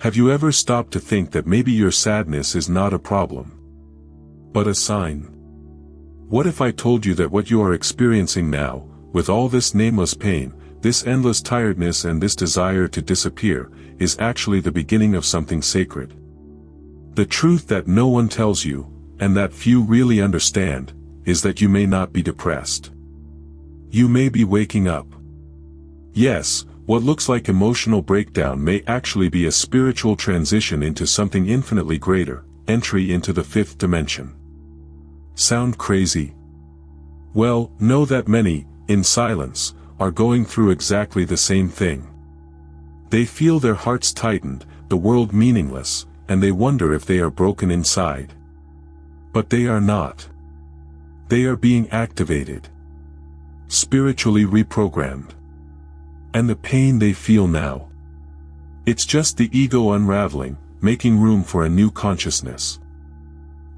Have you ever stopped to think that maybe your sadness is not a problem, but a sign? What if I told you that what you are experiencing now, with all this nameless pain, this endless tiredness and this desire to disappear, is actually the beginning of something sacred? The truth that no one tells you, and that few really understand, is that you may not be depressed. You may be waking up. Yes, what looks like emotional breakdown may actually be a spiritual transition into something infinitely greater, entry into the fifth dimension. Sound crazy? Well, know that many, in silence, are going through exactly the same thing. They feel their hearts tightened, the world meaningless, and they wonder if they are broken inside. But they are not. They are being activated, spiritually reprogrammed. And the pain they feel now, it's just the ego unraveling, making room for a new consciousness.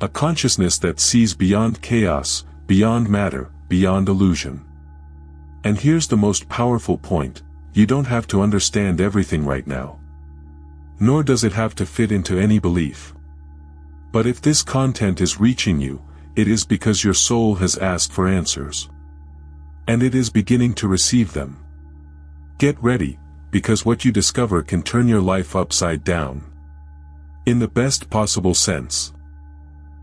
A consciousness that sees beyond chaos, beyond matter, beyond illusion. And here's the most powerful point: you don't have to understand everything right now. Nor does it have to fit into any belief. But if this content is reaching you, it is because your soul has asked for answers. And it is beginning to receive them. Get ready, because what you discover can turn your life upside down. In the best possible sense.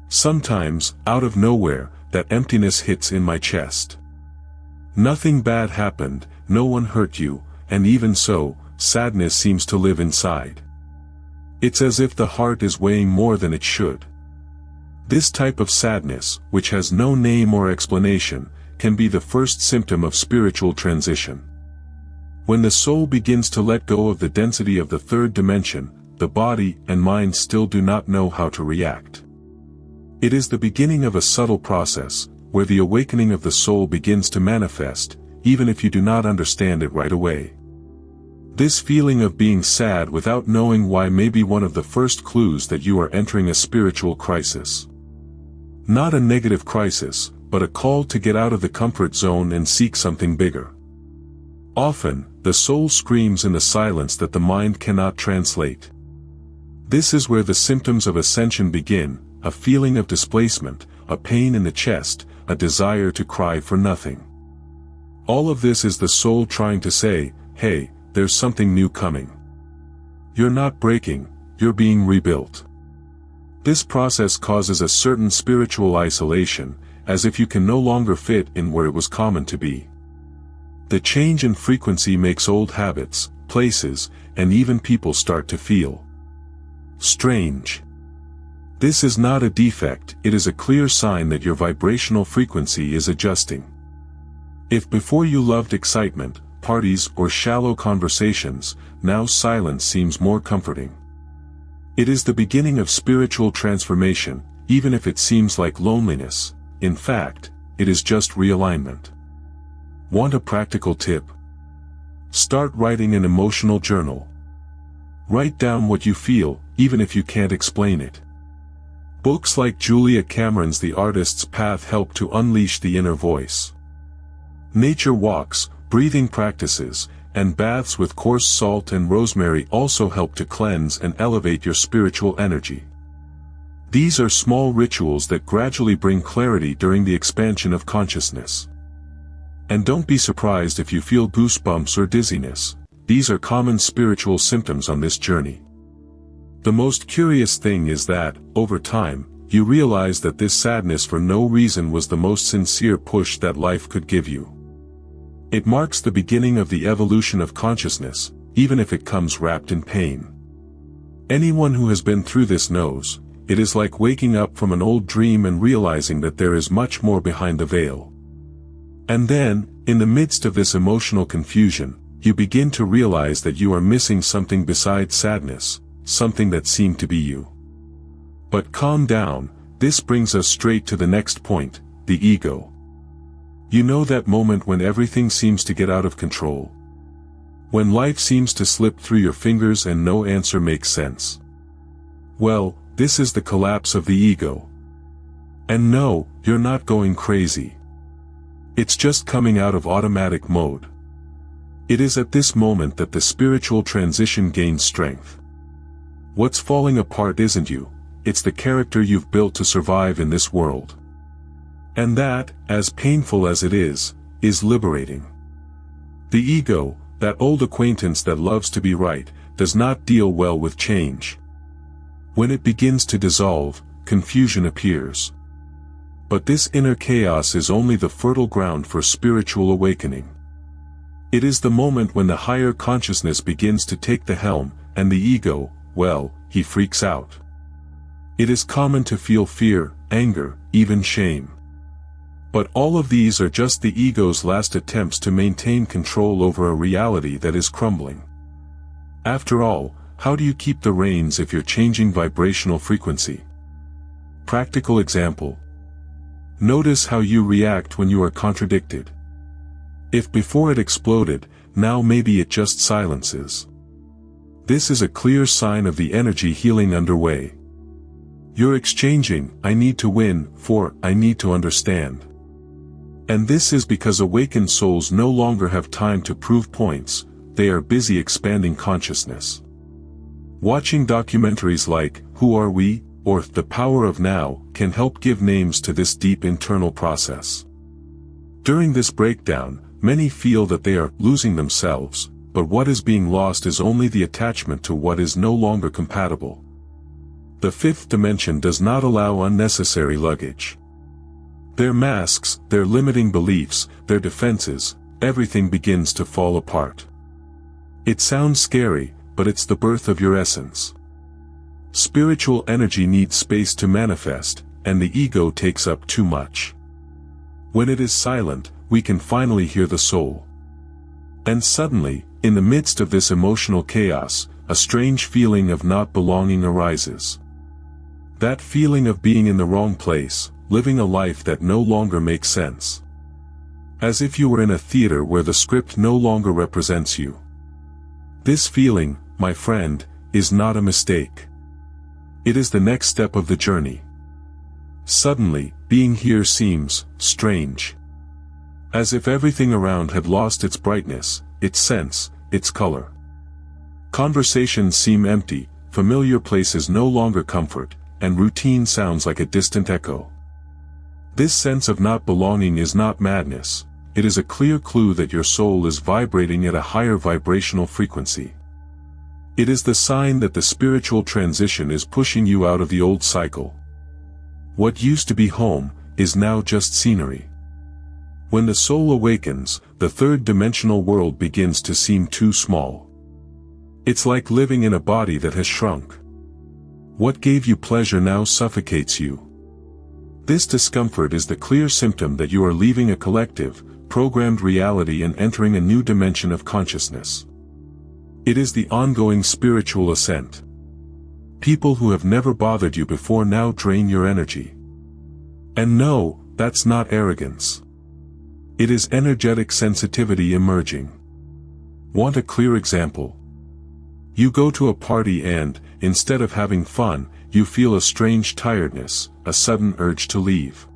Sometimes, out of nowhere, that emptiness hits in my chest. Nothing bad happened, no one hurt you, and even so, sadness seems to live inside. It's as if the heart is weighing more than it should. This type of sadness, which has no name or explanation, can be the first symptom of spiritual transition. When the soul begins to let go of the density of the third dimension, the body and mind still do not know how to react. It is the beginning of a subtle process, where the awakening of the soul begins to manifest, even if you do not understand it right away. This feeling of being sad without knowing why may be one of the first clues that you are entering a spiritual crisis. Not a negative crisis, but a call to get out of the comfort zone and seek something bigger. Often, the soul screams in the silence that the mind cannot translate. This is where the symptoms of ascension begin: a feeling of displacement, a pain in the chest, a desire to cry for nothing. All of this is the soul trying to say, hey, there's something new coming. You're not breaking, you're being rebuilt. This process causes a certain spiritual isolation, as if you can no longer fit in where it was common to be. The change in frequency makes old habits, places, and even people start to feel strange. This is not a defect, it is a clear sign that your vibrational frequency is adjusting. If before you loved excitement, parties, or shallow conversations, now silence seems more comforting. It is the beginning of spiritual transformation, even if it seems like loneliness. In fact, it is just realignment. Want a practical tip? Start writing an emotional journal. Write down what you feel, even if you can't explain it. Books like Julia Cameron's The Artist's Path help to unleash the inner voice. Nature walks, breathing practices, and baths with coarse salt and rosemary also help to cleanse and elevate your spiritual energy. These are small rituals that gradually bring clarity during the expansion of consciousness. And don't be surprised if you feel goosebumps or dizziness. These are common spiritual symptoms on this journey. The most curious thing is that, over time, you realize that this sadness for no reason was the most sincere push that life could give you. It marks the beginning of the evolution of consciousness, even if it comes wrapped in pain. Anyone who has been through this knows, it is like waking up from an old dream and realizing that there is much more behind the veil. And then, in the midst of this emotional confusion, you begin to realize that you are missing something besides sadness, something that seemed to be you. But calm down, this brings us straight to the next point, the ego. You know that moment when everything seems to get out of control? When life seems to slip through your fingers and no answer makes sense? Well, this is the collapse of the ego. And no, you're not going crazy. It's just coming out of automatic mode. It is at this moment that the spiritual transition gains strength. What's falling apart isn't you, it's the character you've built to survive in this world. And that, as painful as it is liberating. The ego, that old acquaintance that loves to be right, does not deal well with change. When it begins to dissolve, confusion appears. But this inner chaos is only the fertile ground for spiritual awakening. It is the moment when the higher consciousness begins to take the helm, and the ego, well, he freaks out. It is common to feel fear, anger, even shame. But all of these are just the ego's last attempts to maintain control over a reality that is crumbling. After all, how do you keep the reins if you're changing vibrational frequency? Practical example. Notice how you react when you are contradicted. If before it exploded, now maybe it just silences. This is a clear sign of the energy healing underway. You're exchanging, I need to win, for, I need to understand. And this is because awakened souls no longer have time to prove points, they are busy expanding consciousness. Watching documentaries like, Who Are We? Or The Power of Now, can help give names to this deep internal process. During this breakdown, many feel that they are losing themselves, but what is being lost is only the attachment to what is no longer compatible. The fifth dimension does not allow unnecessary luggage. Their masks, their limiting beliefs, their defenses, everything begins to fall apart. It sounds scary, but it's the birth of your essence. Spiritual energy needs space to manifest, and the ego takes up too much. When it is silent, we can finally hear the soul. And suddenly, in the midst of this emotional chaos, a strange feeling of not belonging arises. That feeling of being in the wrong place, living a life that no longer makes sense. As if you were in a theater where the script no longer represents you. This feeling, my friend, is not a mistake. It is the next step of the journey. Suddenly, being here seems strange. As if everything around had lost its brightness, its sense, its color. Conversations seem empty, familiar places no longer comfort, and routine sounds like a distant echo. This sense of not belonging is not madness, it is a clear clue that your soul is vibrating at a higher vibrational frequency. It is the sign that the spiritual transition is pushing you out of the old cycle. What used to be home, is now just scenery. When the soul awakens, the third-dimensional world begins to seem too small. It's like living in a body that has shrunk. What gave you pleasure now suffocates you. This discomfort is the clear symptom that you are leaving a collective, programmed reality and entering a new dimension of consciousness. It is the ongoing spiritual ascent. People who have never bothered you before now drain your energy. And no, that's not arrogance. It is energetic sensitivity emerging. Want a clear example? You go to a party and, instead of having fun, you feel a strange tiredness, a sudden urge to leave.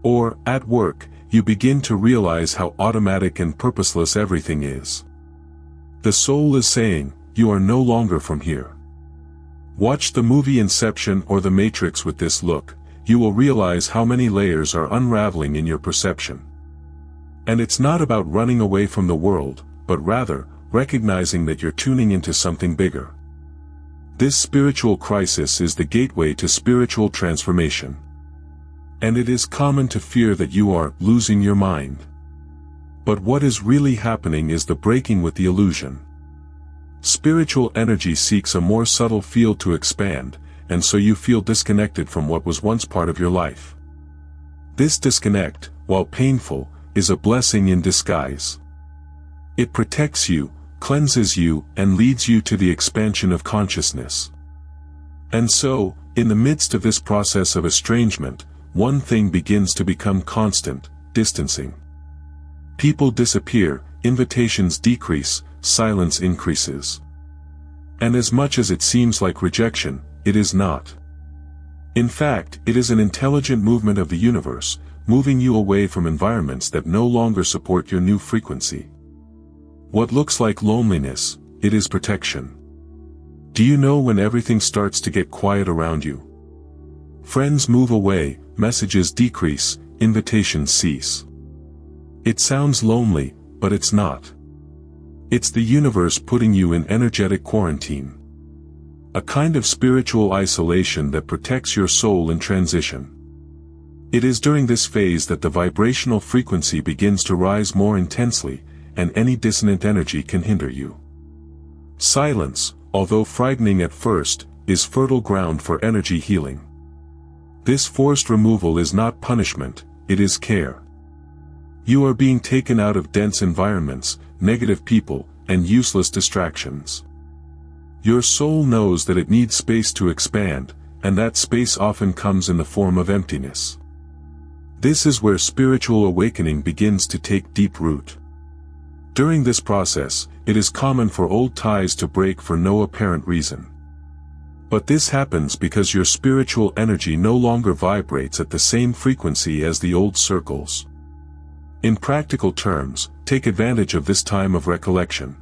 Or, at work, you begin to realize how automatic and purposeless everything is. The soul is saying, you are no longer from here. Watch the movie Inception or The Matrix with this look, you will realize how many layers are unraveling in your perception. And it's not about running away from the world, but rather, recognizing that you're tuning into something bigger. This spiritual crisis is the gateway to spiritual transformation. And it is common to fear that you are losing your mind. But what is really happening is the breaking with the illusion. Spiritual energy seeks a more subtle field to expand, and so you feel disconnected from what was once part of your life. This disconnect, while painful, is a blessing in disguise. It protects you, cleanses you, and leads you to the expansion of consciousness. And so, in the midst of this process of estrangement, one thing begins to become constant: distancing. People disappear, invitations decrease, silence increases. And as much as it seems like rejection, it is not. In fact, it is an intelligent movement of the universe, moving you away from environments that no longer support your new frequency. What looks like loneliness, it is protection. Do you know when everything starts to get quiet around you? Friends move away, messages decrease, invitations cease. It sounds lonely, but it's not. It's the universe putting you in energetic quarantine. A kind of spiritual isolation that protects your soul in transition. It is during this phase that the vibrational frequency begins to rise more intensely, and any dissonant energy can hinder you. Silence, although frightening at first, is fertile ground for energy healing. This forced removal is not punishment, it is care. You are being taken out of dense environments, negative people, and useless distractions. Your soul knows that it needs space to expand, and that space often comes in the form of emptiness. This is where spiritual awakening begins to take deep root. During this process, it is common for old ties to break for no apparent reason. But this happens because your spiritual energy no longer vibrates at the same frequency as the old circles. In practical terms, take advantage of this time of recollection.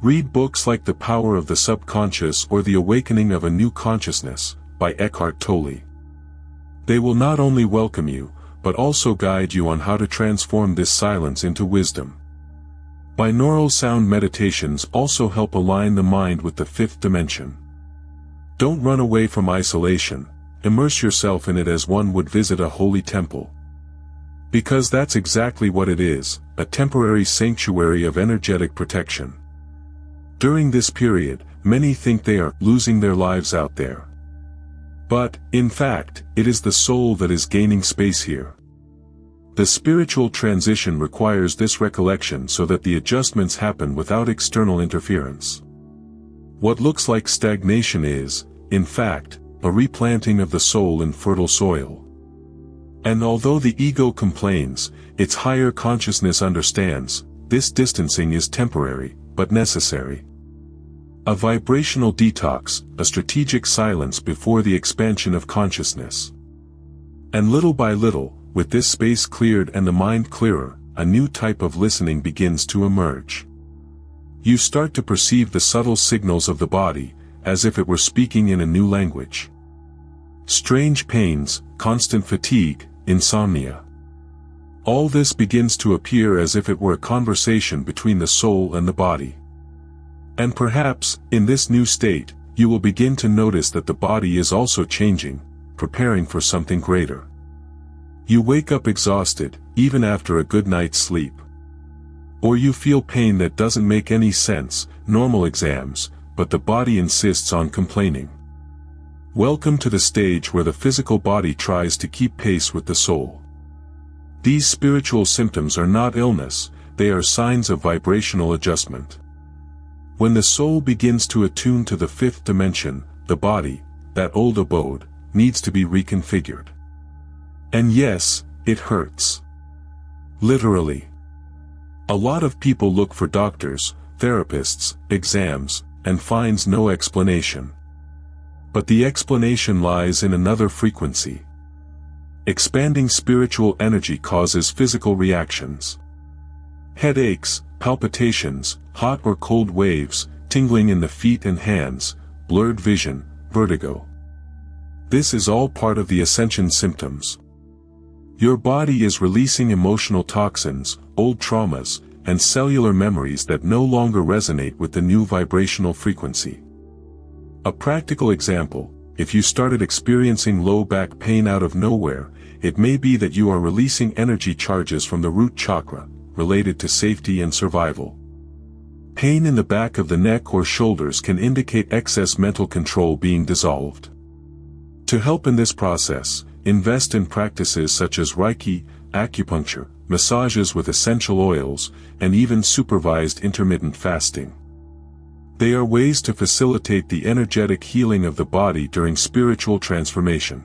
Read books like The Power of the Subconscious or The Awakening of a New Consciousness, by Eckhart Tolle. They will not only welcome you, but also guide you on how to transform this silence into wisdom. Binaural sound meditations also help align the mind with the fifth dimension. Don't run away from isolation, immerse yourself in it as one would visit a holy temple. Because that's exactly what it is, a temporary sanctuary of energetic protection. During this period, many think they are losing their lives out there. But, in fact, it is the soul that is gaining space here. The spiritual transition requires this recollection so that the adjustments happen without external interference. What looks like stagnation is, in fact, a replanting of the soul in fertile soil. And although the ego complains, its higher consciousness understands, this distancing is temporary, but necessary. A vibrational detox, a strategic silence before the expansion of consciousness. And little by little, with this space cleared and the mind clearer, a new type of listening begins to emerge. You start to perceive the subtle signals of the body, as if it were speaking in a new language. Strange pains, constant fatigue, insomnia. All this begins to appear as if it were a conversation between the soul and the body. And perhaps, in this new state, you will begin to notice that the body is also changing, preparing for something greater. You wake up exhausted, even after a good night's sleep. Or you feel pain that doesn't make any sense, normal exams, but the body insists on complaining. Welcome to the stage where the physical body tries to keep pace with the soul. These spiritual symptoms are not illness, they are signs of vibrational adjustment. When the soul begins to attune to the fifth dimension, the body, that old abode, needs to be reconfigured. And yes, it hurts. Literally. A lot of people look for doctors, therapists, exams, and finds no explanation. But the explanation lies in another frequency. Expanding spiritual energy causes physical reactions. Headaches, palpitations, hot or cold waves, tingling in the feet and hands, blurred vision, vertigo. This is all part of the ascension symptoms. Your body is releasing emotional toxins, old traumas, and cellular memories that no longer resonate with the new vibrational frequency. A practical example, if you started experiencing low back pain out of nowhere, it may be that you are releasing energy charges from the root chakra, related to safety and survival. Pain in the back of the neck or shoulders can indicate excess mental control being dissolved. To help in this process, invest in practices such as Reiki, acupuncture, massages with essential oils, and even supervised intermittent fasting. They are ways to facilitate the energetic healing of the body during spiritual transformation.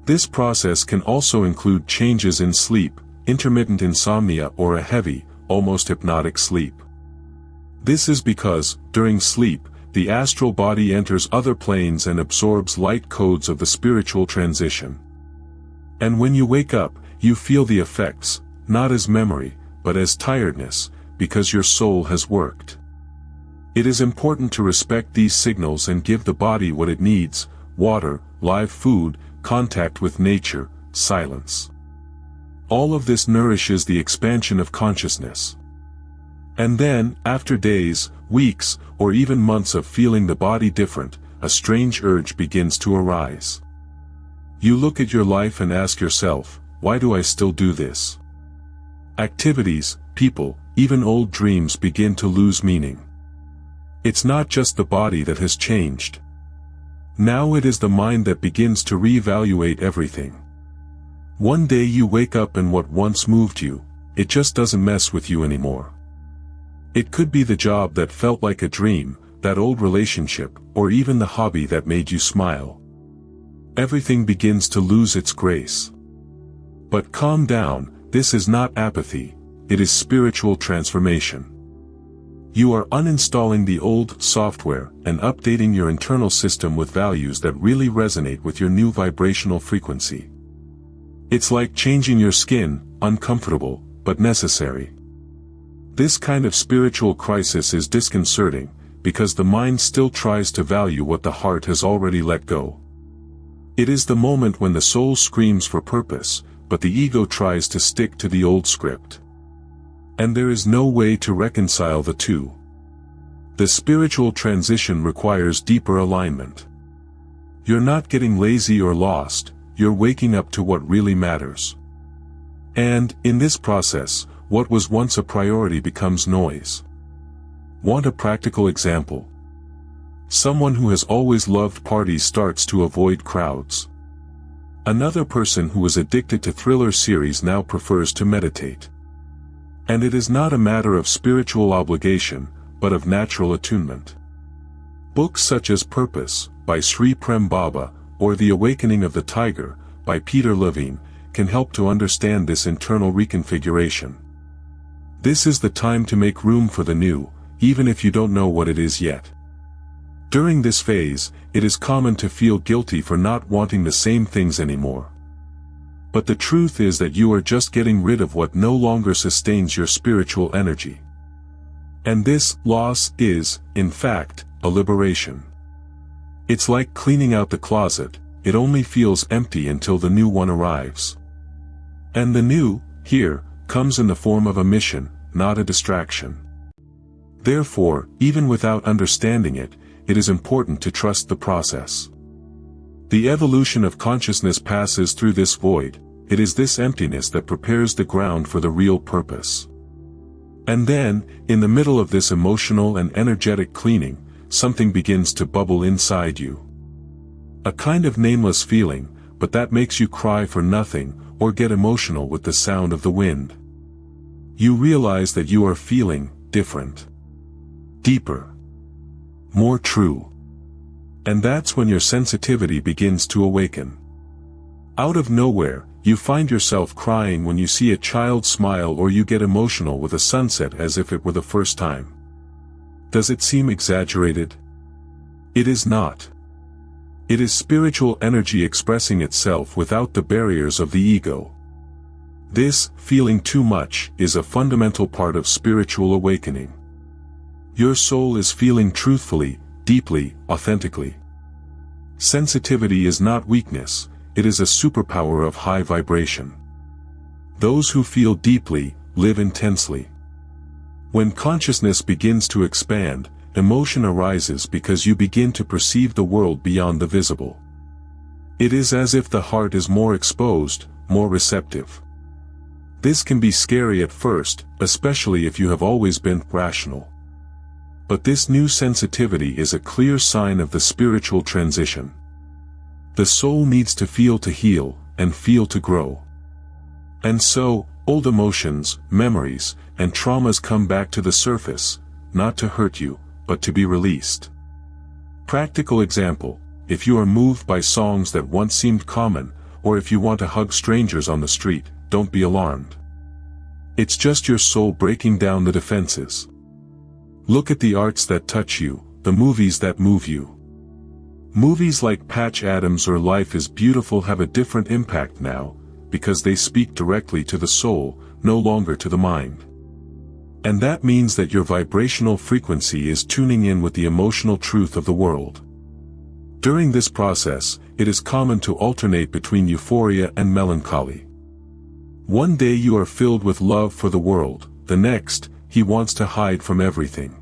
This process can also include changes in sleep, intermittent insomnia, or a heavy, almost hypnotic sleep. This is because, during sleep, the astral body enters other planes and absorbs light codes of the spiritual transition. And when you wake up, you feel the effects, not as memory, but as tiredness, because your soul has worked. It is important to respect these signals and give the body what it needs: water, live food, contact with nature, silence. All of this nourishes the expansion of consciousness. And then, after days, weeks, or even months of feeling the body different, a strange urge begins to arise. You look at your life and ask yourself, why do I still do this? Activities, people, even old dreams begin to lose meaning. It's not just the body that has changed. Now it is the mind that begins to reevaluate everything. One day you wake up and what once moved you, it just doesn't mess with you anymore. It could be the job that felt like a dream, that old relationship, or even the hobby that made you smile. Everything begins to lose its grace. But calm down, this is not apathy, it is spiritual transformation. You are uninstalling the old software and updating your internal system with values that really resonate with your new vibrational frequency. It's like changing your skin, uncomfortable, but necessary. This kind of spiritual crisis is disconcerting, because the mind still tries to value what the heart has already let go. It is the moment when the soul screams for purpose, but the ego tries to stick to the old script. And there is no way to reconcile the two. The spiritual transition requires deeper alignment. You're not getting lazy or lost, you're waking up to what really matters. And, in this process, what was once a priority becomes noise. Want a practical example? Someone who has always loved parties starts to avoid crowds. Another person who was addicted to thriller series now prefers to meditate. And it is not a matter of spiritual obligation, but of natural attunement. Books such as Purpose, by Sri Prem Baba, or The Awakening of the Tiger, by Peter Levine, can help to understand this internal reconfiguration. This is the time to make room for the new, even if you don't know what it is yet. During this phase, it is common to feel guilty for not wanting the same things anymore. But the truth is that you are just getting rid of what no longer sustains your spiritual energy. And this loss is, in fact, a liberation. It's like cleaning out the closet, it only feels empty until the new one arrives. And the new, here, comes in the form of a mission, not a distraction. Therefore, even without understanding it, it is important to trust the process. The evolution of consciousness passes through this void, it is this emptiness that prepares the ground for the real purpose. And then, in the middle of this emotional and energetic cleaning, something begins to bubble inside you. A kind of nameless feeling, but that makes you cry for nothing, or get emotional with the sound of the wind. You realize that you are feeling different. Deeper. More true. And that's when your sensitivity begins to awaken. Out of nowhere, you find yourself crying when you see a child smile, or you get emotional with a sunset as if it were the first time. Does it seem exaggerated? It is not. It is spiritual energy expressing itself without the barriers of the ego. This, feeling too much, is a fundamental part of spiritual awakening. Your soul is feeling truthfully, deeply, authentically. Sensitivity is not weakness, it is a superpower of high vibration. Those who feel deeply, live intensely. When consciousness begins to expand, emotion arises because you begin to perceive the world beyond the visible. It is as if the heart is more exposed, more receptive. This can be scary at first, especially if you have always been rational. But this new sensitivity is a clear sign of the spiritual transition. The soul needs to heal, and feel to grow. And so, old emotions, memories, and traumas come back to the surface, not to hurt you, but to be released. Practical example: if you are moved by songs that once seemed common, or if you want to hug strangers on the street, don't be alarmed. It's just your soul breaking down the defenses. Look at the arts that touch you, the movies that move you. Movies like Patch Adams or Life is Beautiful have a different impact now, because they speak directly to the soul, no longer to the mind. And that means that your vibrational frequency is tuning in with the emotional truth of the world. During this process, it is common to alternate between euphoria and melancholy. One day you are filled with love for the world, the next, he wants to hide from everything.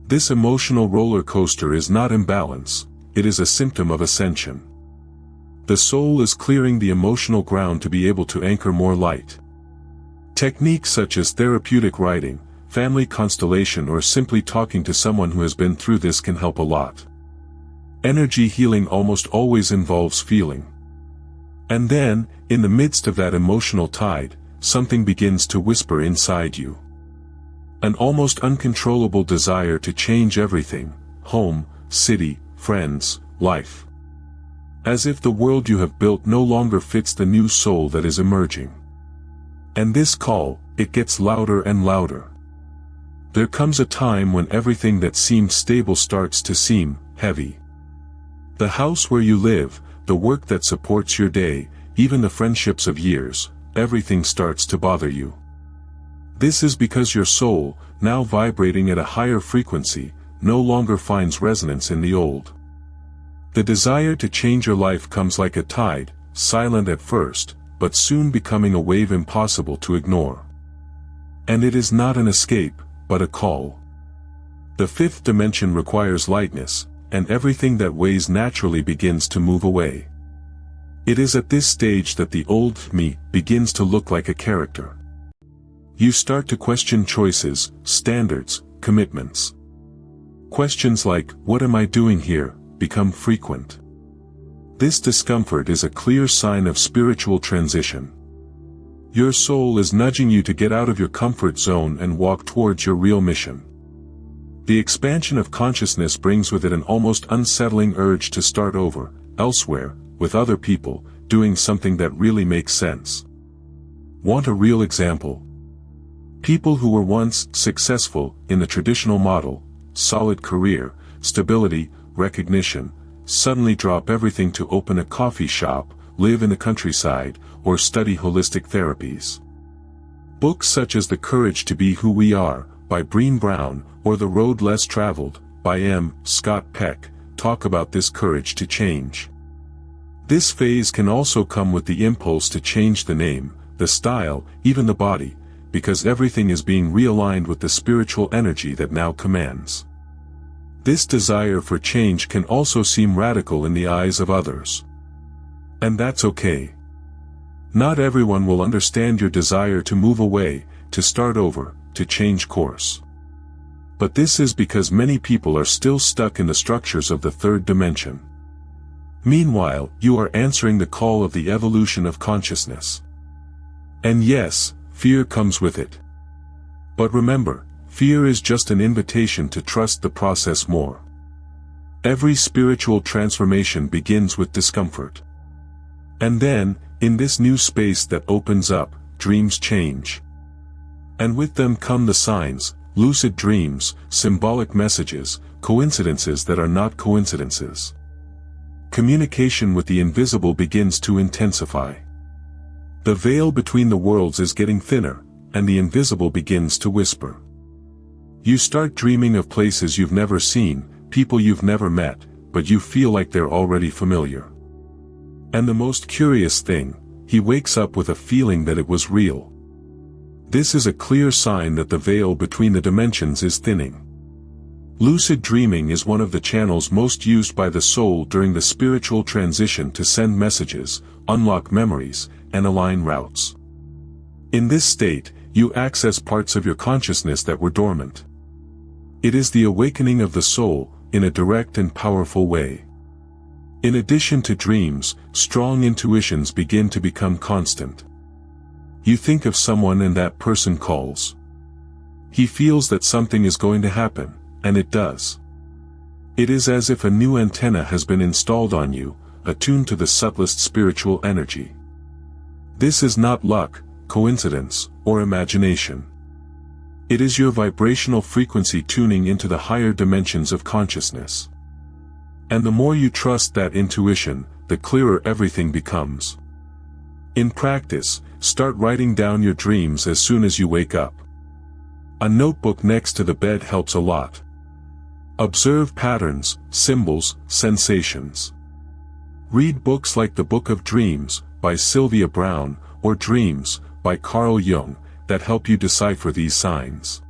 This emotional roller coaster is not imbalance, it is a symptom of ascension. The soul is clearing the emotional ground to be able to anchor more light. Techniques such as therapeutic writing, family constellation, or simply talking to someone who has been through this can help a lot. Energy healing almost always involves feeling. And then, in the midst of that emotional tide, something begins to whisper inside you. An almost uncontrollable desire to change everything: home, city, friends, life. As if the world you have built no longer fits the new soul that is emerging. And this call, it gets louder and louder. There comes a time when everything that seemed stable starts to seem heavy. The house where you live, the work that supports your day, even the friendships of years, everything starts to bother you. This is because your soul, now vibrating at a higher frequency, no longer finds resonance in the old. The desire to change your life comes like a tide, silent at first, but soon becoming a wave impossible to ignore. And it is not an escape, but a call. The fifth dimension requires lightness, and everything that weighs naturally begins to move away. It is at this stage that the old me begins to look like a character. You start to question choices, standards, commitments. Questions like, "What am I doing here?" become frequent. This discomfort is a clear sign of spiritual transition. Your soul is nudging you to get out of your comfort zone and walk towards your real mission. The expansion of consciousness brings with it an almost unsettling urge to start over, elsewhere, with other people, doing something that really makes sense. Want a real example? People who were once successful in the traditional model, solid career, stability, recognition, suddenly drop everything to open a coffee shop, live in the countryside, or study holistic therapies. Books such as The Courage to Be Who We Are, by Brené Brown, or The Road Less Traveled, by M. Scott Peck, talk about this courage to change. This phase can also come with the impulse to change the name, the style, even the body, because everything is being realigned with the spiritual energy that now commands. This desire for change can also seem radical in the eyes of others. And that's okay. Not everyone will understand your desire to move away, to start over, to change course. But this is because many people are still stuck in the structures of the third dimension. Meanwhile, you are answering the call of the evolution of consciousness. And yes, fear comes with it. But remember, fear is just an invitation to trust the process more. Every spiritual transformation begins with discomfort. And then, in this new space that opens up, dreams change. And with them come the signs, lucid dreams, symbolic messages, coincidences that are not coincidences. Communication with the invisible begins to intensify. The veil between the worlds is getting thinner, and the invisible begins to whisper. You start dreaming of places you've never seen, people you've never met, but you feel like they're already familiar. And the most curious thing, he wakes up with a feeling that it was real. This is a clear sign that the veil between the dimensions is thinning. Lucid dreaming is one of the channels most used by the soul during the spiritual transition to send messages, unlock memories, and align routes. In this state, you access parts of your consciousness that were dormant. It is the awakening of the soul, in a direct and powerful way. In addition to dreams, strong intuitions begin to become constant. You think of someone and that person calls. He feels that something is going to happen, and it does. It is as if a new antenna has been installed on you, attuned to the subtlest spiritual energy. This is not luck, coincidence, or imagination. It is your vibrational frequency tuning into the higher dimensions of consciousness. And the more you trust that intuition, the clearer everything becomes. In practice, start writing down your dreams as soon as you wake up. A notebook next to the bed helps a lot. Observe patterns, symbols, sensations. Read books like The Book of Dreams, by Sylvia Browne, or Dreams, by Carl Jung, that help you decipher these signs.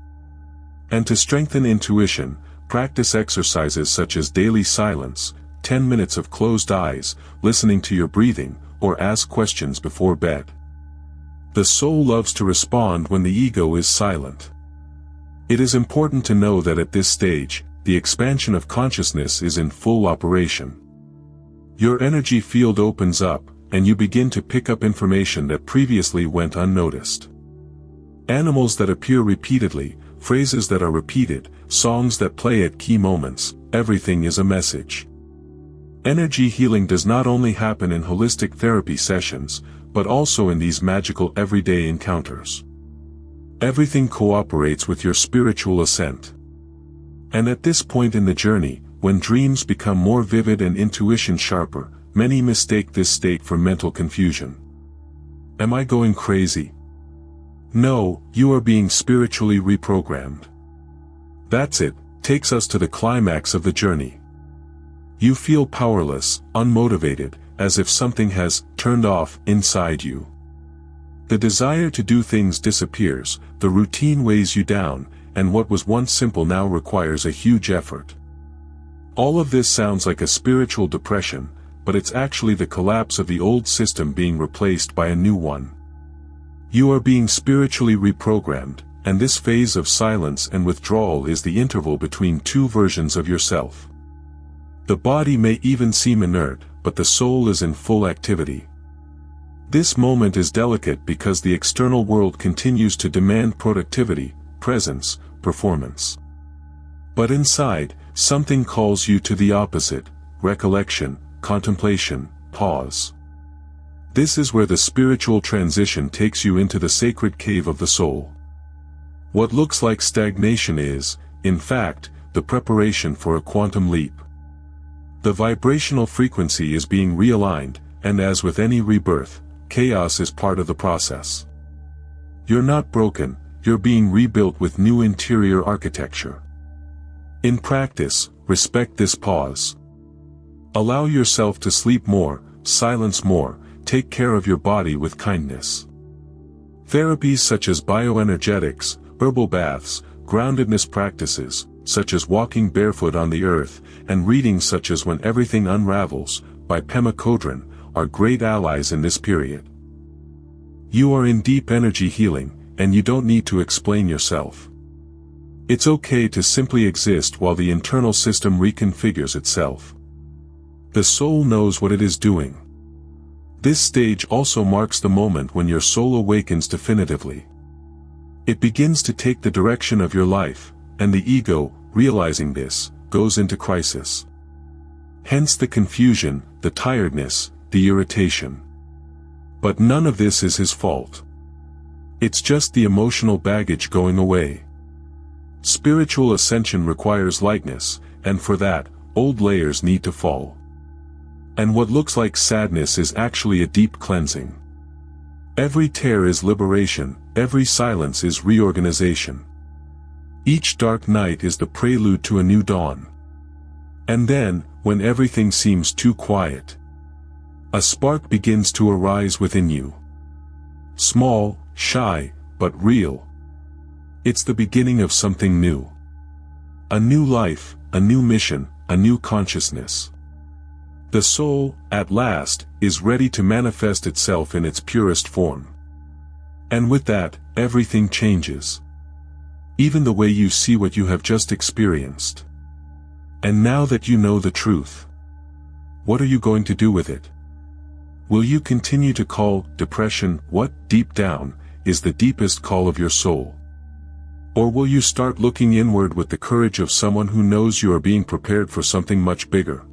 And to strengthen intuition, practice exercises such as daily silence, 10 minutes of closed eyes, listening to your breathing, or ask questions before bed. The soul loves to respond when the ego is silent. It is important to know that at this stage, the expansion of consciousness is in full operation. Your energy field opens up, and you begin to pick up information that previously went unnoticed. Animals that appear repeatedly, phrases that are repeated, songs that play at key moments, everything is a message. Energy healing does not only happen in holistic therapy sessions, but also in these magical everyday encounters. Everything cooperates with your spiritual ascent. And at this point in the journey, when dreams become more vivid and intuition sharper, many mistake this state for mental confusion. Am I going crazy? No, you are being spiritually reprogrammed. That's it, takes us to the climax of the journey. You feel powerless, unmotivated, as if something has turned off inside you. The desire to do things disappears, the routine weighs you down, and what was once simple now requires a huge effort. All of this sounds like a spiritual depression, but it's actually the collapse of the old system being replaced by a new one. You are being spiritually reprogrammed, and this phase of silence and withdrawal is the interval between two versions of yourself. The body may even seem inert, but the soul is in full activity. This moment is delicate because the external world continues to demand productivity, presence, performance. But inside, something calls you to the opposite: recollection, contemplation, pause. This is where the spiritual transition takes you into the sacred cave of the soul. What looks like stagnation is, in fact, the preparation for a quantum leap. The vibrational frequency is being realigned, and as with any rebirth, chaos is part of the process. You're not broken, you're being rebuilt with new interior architecture. In practice, respect this pause. Allow yourself to sleep more, silence more, take care of your body with kindness. Therapies such as bioenergetics, herbal baths, groundedness practices, such as walking barefoot on the earth, and readings such as When Everything Unravels, by Pema Chodron, are great allies in this period. You are in deep energy healing, and you don't need to explain yourself. It's okay to simply exist while the internal system reconfigures itself. The soul knows what it is doing. This stage also marks the moment when your soul awakens definitively. It begins to take the direction of your life, and the ego, realizing this, goes into crisis. Hence the confusion, the tiredness, the irritation. But none of this is his fault. It's just the emotional baggage going away. Spiritual ascension requires lightness, and for that, old layers need to fall. And what looks like sadness is actually a deep cleansing. Every tear is liberation, every silence is reorganization. Each dark night is the prelude to a new dawn. And then, when everything seems too quiet, a spark begins to arise within you. Small, shy, but real. It's the beginning of something new. A new life, a new mission, a new consciousness. The soul, at last, is ready to manifest itself in its purest form. And with that, everything changes. Even the way you see what you have just experienced. And now that you know the truth, what are you going to do with it? Will you continue to call depression what, deep down, is the deepest call of your soul? Or will you start looking inward with the courage of someone who knows you are being prepared for something much bigger?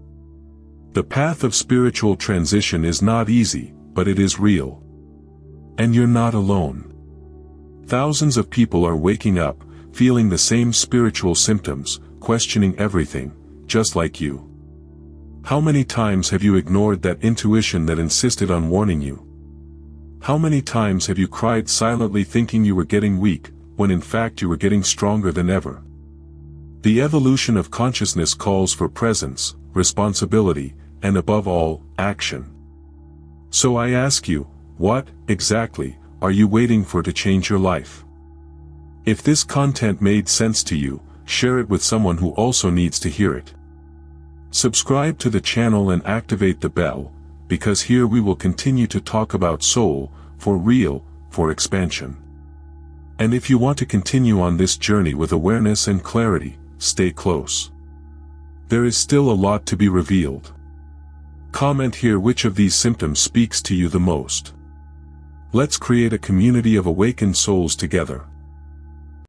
The path of spiritual transition is not easy, but it is real. And you're not alone. Thousands of people are waking up, feeling the same spiritual symptoms, questioning everything, just like you. How many times have you ignored that intuition that insisted on warning you? How many times have you cried silently thinking you were getting weak, when in fact you were getting stronger than ever. The evolution of consciousness calls for presence, responsibility, and above all, action. So I ask you, what, exactly, are you waiting for to change your life? If this content made sense to you, share it with someone who also needs to hear it. Subscribe to the channel and activate the bell, because here we will continue to talk about soul, for real, for expansion. And if you want to continue on this journey with awareness and clarity, stay close. There is still a lot to be revealed. Comment here which of these symptoms speaks to you the most. Let's create a community of awakened souls together.